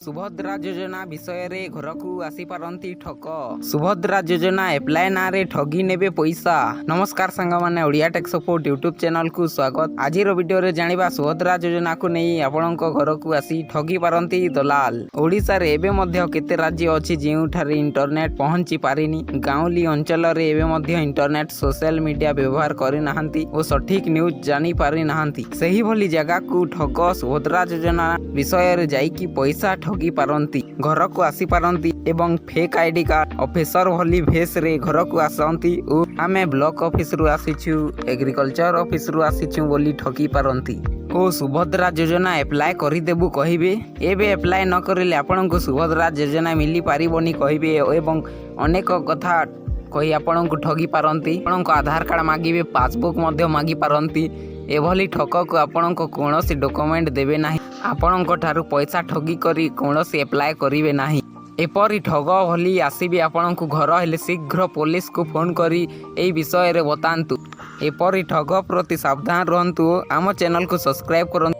सुभद्रा योजना विषय रे घर को आसी पारंती ठक। सुभद्रा योजना एप्लाय ना रे ठगी नेबे पैसा। नमस्कार सांग माने Odia tech support YouTube channel को स्वागत। आज वीडियो रे जानिबा सुभद्रा योजना को नहीं आपणक घर को आसी ठगी पारंती दलाल। ओडिसा रे एबे मध्य केते राज्य अछि जेउठारे इंटरनेट पहुंची पारिनी। गाउँली अंचल रे एबे मध्य इंटरनेट सोशल मीडिया व्यवहार करि नाहंती ओ सठिक न्यूज जानी पारि नाहंती। सही भली जगह को ठग सुभद्रा योजना विषय रे जाईकी पैसा ठगी पारंती, घर को आसी पारंती एवं फेक आईडी कार्ड ऑफिसर भली भेष रे घर को आसंती ओ आमे ब्लॉक ऑफिस रु आसीछु एग्रीकल्चर ऑफिस रु आसीछु बोली ठगी पारंती। ओ सुभद्रा योजना एप्लाय करि देबु कहिबे, एबे एप्लाय न करिले आपनको सुभद्रा योजना मिली पारिबोनी कहिबे एवं अनेक कथा कही आपनको ठगी पारंती। आपनको आधार कार्ड मागिबे, पासबुक मध्य मागी पारंती। एभली ठक को आपनको कोनोसी डॉक्यूमेंट देबे नाही। आपनको ठारू पैसा ठगी करी कोनोसी एप्लाय करिवे नाही। एपरी ठग भली आसीबे आपनको घर हेले शीघ्र पुलिस को फोन करी एई विषय रे बतांतु। एपरी ठग प्रति सावधान रहंतु। आम चैनल को सब्सक्राइब करंतु।